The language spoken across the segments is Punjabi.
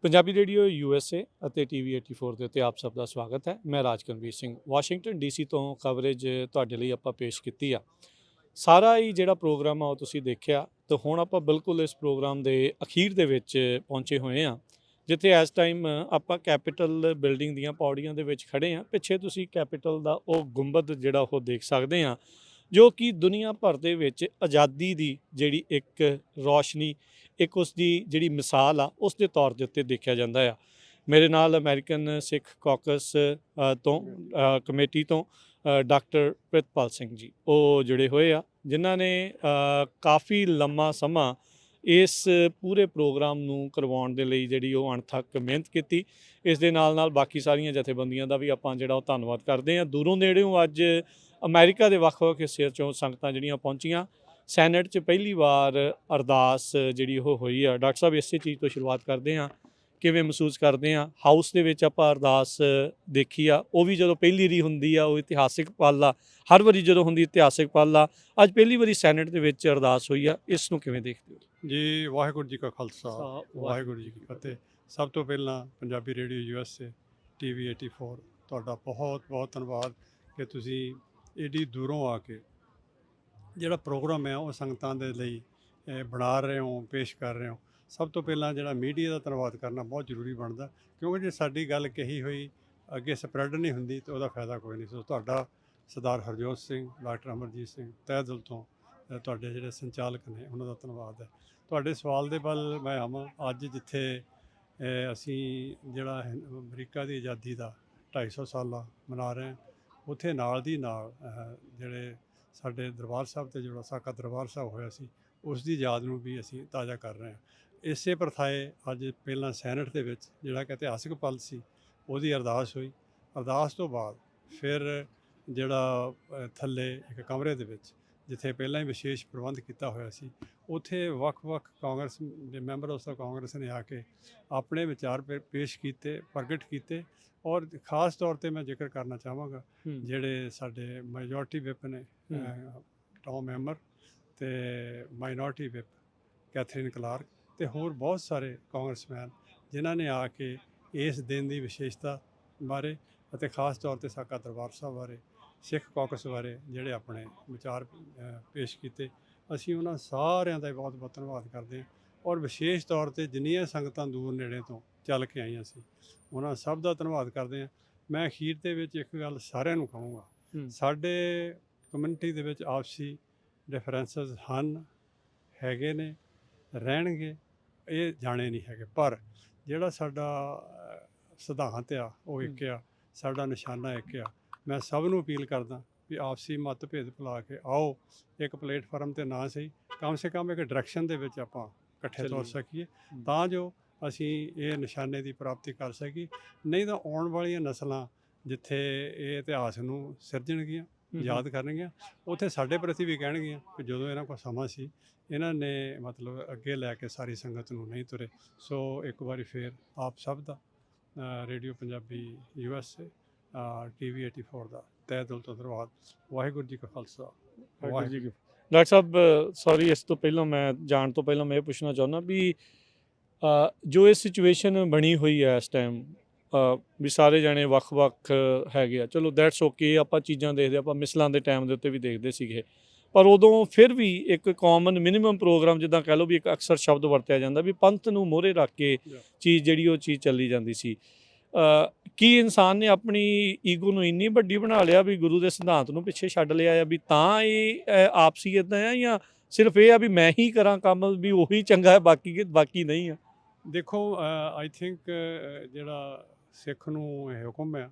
ਪੰਜਾਬੀ ਰੇਡੀਓ USA ਅਤੇ TV 84 ਦੇ ਉੱਤੇ ਆਪ ਸਭ ਦਾ ਸਵਾਗਤ ਹੈ। ਮੈਂ ਰਾਜਕਨਵੀਰ ਸਿੰਘ ਵਾਸ਼ਿੰਗਟਨ DC ਤੋਂ ਕਵਰੇਜ ਤੁਹਾਡੇ ਲਈ ਆਪਾਂ ਪੇਸ਼ ਕੀਤੀ ਆ। ਸਾਰਾ ਹੀ ਜਿਹੜਾ ਪ੍ਰੋਗਰਾਮ ਆ ਉਹ ਤੁਸੀਂ ਦੇਖਿਆ ਤੇ ਹੁਣ ਆਪਾਂ ਬਿਲਕੁਲ ਇਸ ਪ੍ਰੋਗਰਾਮ ਦੇ ਅਖੀਰ ਦੇ ਵਿੱਚ ਪਹੁੰਚੇ ਹੋਏ ਆ, ਜਿੱਥੇ ਇਸ ਟਾਈਮ ਆਪਾਂ ਕੈਪੀਟਲ ਬਿਲਡਿੰਗ ਦੀਆਂ ਪੌੜੀਆਂ ਦੇ ਵਿੱਚ ਖੜੇ ਆ। ਪਿੱਛੇ ਤੁਸੀਂ ਕੈਪੀਟਲ ਦਾ ਉਹ ਗੁੰਬਦ ਜਿਹੜਾ ਉਹ ਦੇਖ ਸਕਦੇ ਆ, ਜੋ ਕਿ ਦੁਨੀਆ ਭਰ ਦੇ ਵਿੱਚ ਆਜ਼ਾਦੀ ਦੀ ਜਿਹੜੀ ਇੱਕ ਰੌਸ਼ਨੀ, ਇੱਕ ਉਸ ਦੀ ਜਿਹੜੀ ਮਿਸਾਲ ਆ, ਉਸ ਦੇ ਤੌਰ ਦੇ ਉੱਤੇ ਦੇਖਿਆ ਜਾਂਦਾ ਆ। ਮੇਰੇ ਨਾਲ ਅਮਰੀਕਨ ਸਿੱਖ ਕਾਕਸ ਤੋਂ ਕਮੇਟੀ ਤੋਂ ਡਾਕਟਰ ਪ੍ਰਿਤਪਾਲ ਸਿੰਘ ਜੀ ਉਹ ਜੁੜੇ ਹੋਏ ਆ, ਜਿਨ੍ਹਾਂ ਨੇ ਕਾਫੀ ਲੰਮਾ ਸਮਾਂ ਇਸ ਪੂਰੇ ਪ੍ਰੋਗਰਾਮ ਨੂੰ ਕਰਵਾਉਣ ਦੇ ਲਈ ਜਿਹੜੀ ਉਹ ਅਣਥੱਕ ਮਿਹਨਤ ਕੀਤੀ। ਇਸ ਦੇ ਨਾਲ ਨਾਲ ਬਾਕੀ ਸਾਰੀਆਂ ਜਥੇਬੰਦੀਆਂ ਦਾ ਵੀ ਆਪਾਂ ਜਿਹੜਾ ਉਹ ਧੰਨਵਾਦ ਕਰਦੇ ਹਾਂ। ਦੂਰੋਂ ਨੇੜਿਓਂ ਅੱਜ ਅਮਰੀਕਾ ਦੇ ਵੱਖ-ਵੱਖ ਹਿੱਸਿਆਂ 'ਚੋਂ ਸੰਗਤਾਂ ਜਿਹੜੀਆਂ ਪਹੁੰਚੀਆਂ। ਸੈਨੇਟ 'ਚ ਪਹਿਲੀ ਵਾਰ ਅਰਦਾਸ ਜਿਹੜੀ ਉਹ ਹੋਈ ਆ। ਡਾਕਟਰ ਸਾਹਿਬ ਇਸੇ ਚੀਜ਼ ਤੋਂ ਸ਼ੁਰੂਆਤ ਕਰਦੇ ਹਾਂ, ਕਿਵੇਂ ਮਹਿਸੂਸ ਕਰਦੇ ਹਾਂ? ਹਾਊਸ ਦੇ ਵਿੱਚ ਆਪਾਂ ਅਰਦਾਸ ਦੇਖੀ ਆ, ਉਹ ਵੀ ਜਦੋਂ ਪਹਿਲੀ ਵਾਰੀ ਹੁੰਦੀ ਆ ਉਹ ਇਤਿਹਾਸਿਕ ਪਲ ਆ। ਹਰ ਵਾਰੀ ਜਦੋਂ ਹੁੰਦੀ ਇਤਿਹਾਸਿਕ ਪਲ ਆ। ਅੱਜ ਪਹਿਲੀ ਵਾਰੀ ਸੈਨੇਟ ਦੇ ਵਿੱਚ ਅਰਦਾਸ ਹੋਈ ਆ, ਇਸ ਨੂੰ ਕਿਵੇਂ ਦੇਖਦੇ ਹੋ ਜੀ? ਵਾਹਿਗੁਰੂ ਜੀ ਕਾ ਖਾਲਸਾ, ਵਾਹਿਗੁਰੂ ਜੀ ਕੀ ਫਤਿਹ। ਸਭ ਤੋਂ ਪਹਿਲਾਂ ਪੰਜਾਬੀ ਰੇਡੀਓ USA TV 84 ਤੁਹਾਡਾ ਬਹੁਤ ਬਹੁਤ ਧੰਨਵਾਦ ਕਿ ਤੁਸੀਂ ਏਡੀ ਦੂਰੋਂ ਆ ਕੇ ਜਿਹੜਾ ਪ੍ਰੋਗਰਾਮ ਹੈ ਉਹ ਸੰਗਤਾਂ ਦੇ ਲਈ ਬਣਾ ਰਹੇ ਹੋ, ਪੇਸ਼ ਕਰ ਰਹੇ ਹੋ। ਸਭ ਤੋਂ ਪਹਿਲਾਂ ਜਿਹੜਾ ਮੀਡੀਆ ਦਾ ਧੰਨਵਾਦ ਕਰਨਾ ਬਹੁਤ ਜ਼ਰੂਰੀ ਬਣਦਾ, ਕਿਉਂਕਿ ਜੇ ਸਾਡੀ ਗੱਲ ਕਹੀ ਹੋਈ ਅੱਗੇ ਸਪਰੈਡ ਨਹੀਂ ਹੁੰਦੀ ਤਾਂ ਉਹਦਾ ਫਾਇਦਾ ਕੋਈ ਨਹੀਂ। ਸੋ ਤੁਹਾਡਾ ਸਰਦਾਰ ਹਰਜੋਤ ਸਿੰਘ, ਡਾਕਟਰ ਅਮਰਜੀਤ ਸਿੰਘ, ਤਹਿ ਦਿਲ ਤੋਂ ਤੁਹਾਡੇ ਜਿਹੜੇ ਸੰਚਾਲਕ ਨੇ ਉਹਨਾਂ ਦਾ ਧੰਨਵਾਦ ਹੈ। ਤੁਹਾਡੇ ਸਵਾਲ ਦੇ ਵੱਲ ਮੈਂ ਆਵਾਂ। ਅੱਜ ਜਿੱਥੇ ਅਸੀਂ ਜਿਹੜਾ ਅਮਰੀਕਾ ਦੀ ਆਜ਼ਾਦੀ ਦਾ 250 ਸਾਲਾ ਮਨਾ ਰਹੇ ਹਾਂ, ਉੱਥੇ ਨਾਲ ਦੀ ਨਾਲ ਜਿਹੜੇ ਸਾਡੇ ਦਰਬਾਰ ਸਾਹਿਬ 'ਤੇ ਜਿਹੜਾ ਸਾਕਾ ਦਰਬਾਰ ਸਾਹਿਬ ਹੋਇਆ ਸੀ, ਉਸ ਦੀ ਯਾਦ ਨੂੰ ਵੀ ਅਸੀਂ ਤਾਜ਼ਾ ਕਰ ਰਹੇ ਹਾਂ। ਇਸੇ ਪ੍ਰਥਾਏ ਅੱਜ ਪਹਿਲਾਂ ਸੈਨੇਟ ਦੇ ਵਿੱਚ ਜਿਹੜਾ ਕਿ ਇਤਿਹਾਸਿਕ ਪਲ ਸੀ, ਉਹਦੀ ਅਰਦਾਸ ਹੋਈ। ਅਰਦਾਸ ਤੋਂ ਬਾਅਦ ਫਿਰ ਜਿਹੜਾ ਥੱਲੇ ਇੱਕ ਕਮਰੇ ਦੇ ਵਿੱਚ, ਜਿੱਥੇ ਪਹਿਲਾਂ ਹੀ ਵਿਸ਼ੇਸ਼ ਪ੍ਰਬੰਧ ਕੀਤਾ ਹੋਇਆ ਸੀ, ਉੱਥੇ ਵੱਖ-ਵੱਖ ਕਾਂਗਰਸ ਦੇ ਮੈਂਬਰ ਉਸ ਦਾ ਕਾਂਗਰਸ ਨੇ ਆ ਕੇ ਆਪਣੇ ਵਿਚਾਰ ਪੇਸ਼ ਕੀਤੇ, ਪ੍ਰਗਟ ਕੀਤੇ। ਔਰ ਖ਼ਾਸ ਤੌਰ 'ਤੇ ਮੈਂ ਜ਼ਿਕਰ ਕਰਨਾ ਚਾਹਾਂਗਾ ਜਿਹੜੇ ਸਾਡੇ ਮੈਜੋਰਟੀ ਵਿਪ ਨੇ ਟੌਮ ਐਮਰ ਅਤੇ ਮਾਈਨੋਰਟੀ ਵਿਪ ਕੈਥਰੀਨ ਕਲਾਰਕ ਅਤੇ ਹੋਰ ਬਹੁਤ ਸਾਰੇ ਕਾਂਗਰਸਮੈਨ, ਜਿਨ੍ਹਾਂ ਨੇ ਆ ਕੇ ਇਸ ਦਿਨ ਦੀ ਵਿਸ਼ੇਸ਼ਤਾ ਬਾਰੇ ਅਤੇ ਖ਼ਾਸ ਤੌਰ 'ਤੇ ਸਾਕਾ ਦਰਬਾਰ ਸਾਹਿਬ ਬਾਰੇ, ਸਿੱਖ ਕਾਕਸ ਬਾਰੇ ਜਿਹੜੇ ਆਪਣੇ ਵਿਚਾਰ ਪੇਸ਼ ਕੀਤੇ। ਅਸੀਂ ਉਹਨਾਂ ਸਾਰਿਆਂ ਦਾ ਬਹੁਤ ਬਹੁਤ ਧੰਨਵਾਦ ਕਰਦੇ ਹਾਂ। ਔਰ ਵਿਸ਼ੇਸ਼ ਤੌਰ 'ਤੇ ਜਿੰਨੀਆਂ ਸੰਗਤਾਂ ਦੂਰ ਨੇੜੇ ਤੋਂ ਚੱਲ ਕੇ ਆਈਆਂ ਸੀ, ਉਹਨਾਂ ਸਭ ਦਾ ਧੰਨਵਾਦ ਕਰਦੇ ਹਾਂ। ਮੈਂ ਅਖੀਰ ਦੇ ਵਿੱਚ ਇੱਕ ਗੱਲ ਸਾਰਿਆਂ ਨੂੰ ਕਹੂੰਗਾ, ਸਾਡੇ ਕਮਿਊਨਿਟੀ ਦੇ ਵਿੱਚ ਆਪਸੀ ਡਿਫਰੈਂਸਿਸ ਹਨ, ਹੈਗੇ ਨੇ, ਰਹਿਣਗੇ, ਇਹ ਜਾਣੇ ਨਹੀਂ ਹੈਗੇ। ਪਰ ਜਿਹੜਾ ਸਾਡਾ ਸਿਧਾਂਤ ਆ ਉਹ ਇੱਕ ਆ, ਸਾਡਾ ਨਿਸ਼ਾਨਾ ਇੱਕ ਆ। ਮੈਂ ਸਭ ਨੂੰ ਅਪੀਲ ਕਰਦਾ ਵੀ ਆਪਸੀ ਮਤਭੇਦ ਭੁਲਾ ਕੇ ਆਓ, ਇੱਕ ਪਲੇਟਫਾਰਮ 'ਤੇ ਨਾ ਸਹੀ, ਕਮ ਸੇ ਕਮ ਇੱਕ ਡਾਇਰੈਕਸ਼ਨ ਦੇ ਵਿੱਚ ਆਪਾਂ ਇਕੱਠੇ ਤੁਰ ਸਕੀਏ, ਤਾਂ ਜੋ ਅਸੀਂ ਇਹ ਨਿਸ਼ਾਨੇ ਦੀ ਪ੍ਰਾਪਤੀ ਕਰ ਸਕੀਏ। ਨਹੀਂ ਤਾਂ ਆਉਣ ਵਾਲੀਆਂ ਨਸਲਾਂ ਜਿੱਥੇ ਇਹ ਇਤਿਹਾਸ ਨੂੰ ਸਿਰਜਣਗੀਆਂ, ਯਾਦ ਕਰਨਗੀਆਂ, ਉੱਥੇ ਸਾਡੇ ਪ੍ਰਤੀ ਵੀ ਕਹਿਣਗੀਆਂ ਕਿ ਜਦੋਂ ਇਹਨਾਂ ਕੋਲ ਸਮਾਂ ਸੀ, ਇਹਨਾਂ ਨੇ ਮਤਲਬ ਅੱਗੇ ਲੈ ਕੇ ਸਾਰੀ ਸੰਗਤ ਨੂੰ ਨਹੀਂ ਤੁਰੇ। ਸੋ ਇੱਕ ਵਾਰੀ ਫੇਰ ਆਪ ਸਭ ਦਾ ਰੇਡੀਓ ਪੰਜਾਬੀ USA TV 84 ਦਾ ਤਹਿ ਦਿਲ ਤੋਂ ਧੰਨਵਾਦ। ਵਾਹਿਗੁਰੂ ਜੀ ਕਾ ਖਾਲਸਾ, ਵਾਹਿਗੁਰੂ ਜੀ ਕੀ ਫਤਿਹ। ਡਾਕਟਰ ਸਾਹਿਬ, ਸੌਰੀ, ਇਸ ਤੋਂ ਪਹਿਲਾਂ ਮੈਂ ਜਾਣ ਤੋਂ ਪਹਿਲਾਂ ਮੈਂ ਇਹ ਪੁੱਛਣਾ ਚਾਹੁੰਦਾ ਵੀ ਜੋ ਇਹ ਸਿਚੁਏਸ਼ਨ ਬਣੀ ਹੋਈ ਹੈ ਇਸ ਟਾਈਮ, ਵੀ ਸਾਰੇ ਜਾਣੇ ਵੱਖ-ਵੱਖ ਹੈਗੇ ਆ, ਚਲੋ ਦੈਟਸ ਓਕੇ, ਆਪਾਂ ਚੀਜ਼ਾਂ ਦੇਖਦੇ, ਆਪਾਂ ਮਿਸਲਾਂ ਦੇ ਟਾਈਮ ਦੇ ਉੱਤੇ ਵੀ ਦੇਖਦੇ ਸੀਗੇ, ਪਰ ਉਦੋਂ ਫਿਰ ਵੀ ਇੱਕ ਕਾਮਨ ਮਿਨੀਮਮ ਪ੍ਰੋਗਰਾਮ, ਜਿੱਦਾਂ ਕਹਿ ਲਓ ਵੀ ਇੱਕ ਅਕਸਰ ਸ਼ਬਦ ਵਰਤਿਆ ਜਾਂਦਾ ਵੀ ਪੰਥ ਨੂੰ ਮੋਹਰੇ ਰੱਖ ਕੇ ਚੀਜ਼ ਜਿਹੜੀ ਉਹ ਚੀਜ਼ ਚੱਲੀ ਜਾਂਦੀ ਸੀ। ਕੀ ਇਨਸਾਨ ਨੇ ਆਪਣੀ ਈਗੋ ਨੂੰ ਇੰਨੀ ਵੱਡੀ ਬਣਾ ਲਿਆ ਵੀ ਗੁਰੂ ਦੇ ਸਿਧਾਂਤ ਨੂੰ ਪਿੱਛੇ ਛੱਡ ਲਿਆ ਆ, ਵੀ ਤਾਂ ਇਹ ਆਪਸੀ ਇੱਦਾਂ ਆ, ਜਾਂ ਸਿਰਫ ਇਹ ਆ ਵੀ ਮੈਂ ਹੀ ਕਰਾਂ ਕੰਮ, ਵੀ ਉਹੀ ਚੰਗਾ ਹੈ, ਬਾਕੀ ਨਹੀਂ ਆ? ਦੇਖੋ, ਆਈ ਥਿੰਕ ਜਿਹੜਾ ਸਿੱਖ ਨੂੰ ਇਹ ਹੁਕਮ ਹੈ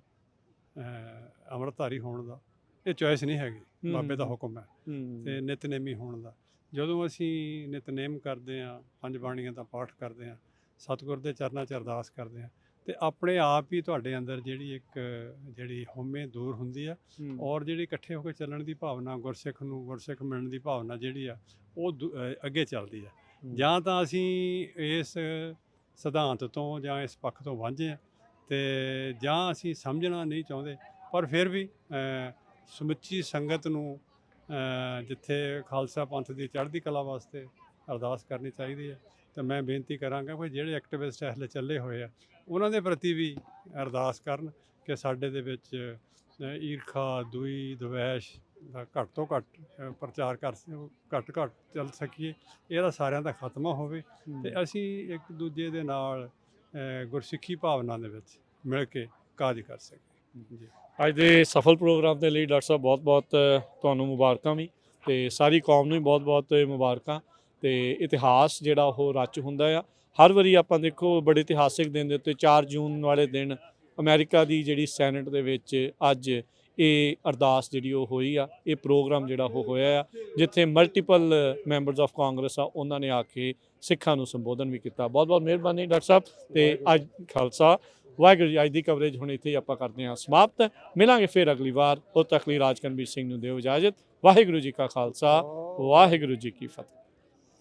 ਅੰਮ੍ਰਿਤਧਾਰੀ ਹੋਣ ਦਾ, ਇਹ ਚੋਇਸ ਨਹੀਂ ਹੈਗੀ, ਬਾਬੇ ਦਾ ਹੁਕਮ ਹੈ, ਅਤੇ ਨਿਤਨੇਮੀ ਹੋਣ ਦਾ। ਜਦੋਂ ਅਸੀਂ ਨਿਤਨੇਮ ਕਰਦੇ ਹਾਂ, ਪੰਜ ਬਾਣੀਆਂ ਦਾ ਪਾਠ ਕਰਦੇ ਹਾਂ, ਸਤਿਗੁਰ ਦੇ ਚਰਨਾਂ 'ਚ ਅਰਦਾਸ ਕਰਦੇ ਹਾਂ, ਅਤੇ ਆਪਣੇ ਆਪ ਹੀ ਤੁਹਾਡੇ ਅੰਦਰ ਜਿਹੜੀ ਹਉਮੈ ਦੂਰ ਹੁੰਦੀ ਆ, ਔਰ ਜਿਹੜੀ ਇਕੱਠੇ ਹੋ ਕੇ ਚੱਲਣ ਦੀ ਭਾਵਨਾ, ਗੁਰਸਿੱਖ ਨੂੰ ਗੁਰਸਿੱਖ ਮਿਲਣ ਦੀ ਭਾਵਨਾ ਜਿਹੜੀ ਆ, ਉਹ ਅੱਗੇ ਚੱਲਦੀ ਆ। ਜਾਂ ਤਾਂ ਅਸੀਂ ਇਸ ਸਿਧਾਂਤ ਤੋਂ ਜਾਂ ਇਸ ਪੱਖ ਤੋਂ ਵਾਂਝੇ ਹਾਂ, ਅਤੇ ਜਾਂ ਅਸੀਂ ਸਮਝਣਾ ਨਹੀਂ ਚਾਹੁੰਦੇ। ਪਰ ਫਿਰ ਵੀ ਸਮੁੱਚੀ ਸੰਗਤ ਨੂੰ ਜਿੱਥੇ ਖਾਲਸਾ ਪੰਥ ਦੀ ਚੜ੍ਹਦੀ ਕਲਾ ਵਾਸਤੇ ਅਰਦਾਸ ਕਰਨੀ ਚਾਹੀਦੀ ਹੈ, ਤਾਂ ਮੈਂ ਬੇਨਤੀ ਕਰਾਂਗਾ ਵੀ ਜਿਹੜੇ ਐਕਟਿਵਿਸਟ ਹਲੇ ਚੱਲੇ ਹੋਏ ਆ ਉਹਨਾਂ ਦੇ ਪ੍ਰਤੀ ਵੀ ਅਰਦਾਸ ਕਰਨ ਕਿ ਸਾਡੇ ਦੇ ਵਿੱਚ ਈਰਖਾ, ਦੂਈ, ਦਵੈਸ਼ ਦਾ ਘੱਟ ਤੋਂ ਘੱਟ ਪ੍ਰਚਾਰ ਘੱਟ ਚੱਲ ਸਕੀਏ, ਇਹਦਾ ਸਾਰਿਆਂ ਦਾ ਖਾਤਮਾ ਹੋਵੇ ਤੇ ਅਸੀਂ ਇੱਕ ਦੂਜੇ ਦੇ ਨਾਲ ਗੁਰਸਿੱਖੀ ਭਾਵਨਾ ਦੇ ਵਿੱਚ ਮਿਲ ਕੇ ਕਾਰਜ ਕਰ ਸਕੀਏ ਜੀ। ਅੱਜ ਦੇ ਸਫਲ ਪ੍ਰੋਗਰਾਮ ਦੇ ਲਈ ਡਾਕਟਰ ਸਾਹਿਬ ਬਹੁਤ-ਬਹੁਤ ਤੁਹਾਨੂੰ ਮੁਬਾਰਕਾਂ ਵੀ ਤੇ ਸਾਰੀ ਕੌਮ ਨੂੰ ਵੀ ਬਹੁਤ-ਬਹੁਤ ਮੁਬਾਰਕਾਂ। ਤੇ ਇਤਿਹਾਸ ਜਿਹੜਾ ਉਹ ਰਚ ਹੁੰਦਾ ਆ ਹਰ ਵਾਰੀ। ਆਪਾਂ ਦੇਖੋ ਬੜੇ ਇਤਿਹਾਸਿਕ ਦਿਨ ਦੇ ਉੱਤੇ 4 ਜੂਨ ਵਾਲੇ ਦਿਨ ਅਮਰੀਕਾ ਦੀ ਜਿਹੜੀ ਸੈਨੇਟ ਦੇ ਵਿੱਚ ਅੱਜ ਇਹ ਅਰਦਾਸ ਜਿਹੜੀ ਉਹ ਹੋਈ ਆ, ਇਹ ਪ੍ਰੋਗਰਾਮ ਜਿਹੜਾ ਉਹ ਹੋਇਆ ਆ ਜਿੱਥੇ ਮਲਟੀਪਲ ਮੈਂਬਰਸ ਆਫ ਕਾਂਗਰਸ ਆ ਉਹਨਾਂ ਨੇ ਆ ਕੇ ਸਿੱਖਾਂ ਨੂੰ ਸੰਬੋਧਨ ਵੀ ਕੀਤਾ। ਬਹੁਤ-ਬਹੁਤ ਮਿਹਰਬਾਨੀ ਡਾਕਟਰ ਸਾਹਿਬ ਤੇ ਅੱਜ ਖਾਲਸਾ ਵਾਹਿਗੁਰੂ ਜੀ। ਅੱਜ ਦੀ ਕਵਰੇਜ ਹੁਣ ਇੱਥੇ ਹੀ ਆਪਾਂ ਕਰਦੇ ਹਾਂ ਸਮਾਪਤ। ਮਿਲਾਂਗੇ ਫਿਰ ਅਗਲੀ ਵਾਰ। ਉਦੋਂ ਤੱਕ ਲਈ ਰਾਜਕਰਨਵੀਰ ਸਿੰਘ ਨੂੰ ਦਿਓ ਇਜਾਜ਼ਤ। ਵਾਹਿਗੁਰੂ ਜੀ ਕਾ ਖਾਲਸਾ, ਵਾਹਿਗੁਰੂ ਜੀ ਕੀ ਫਤਿਹ।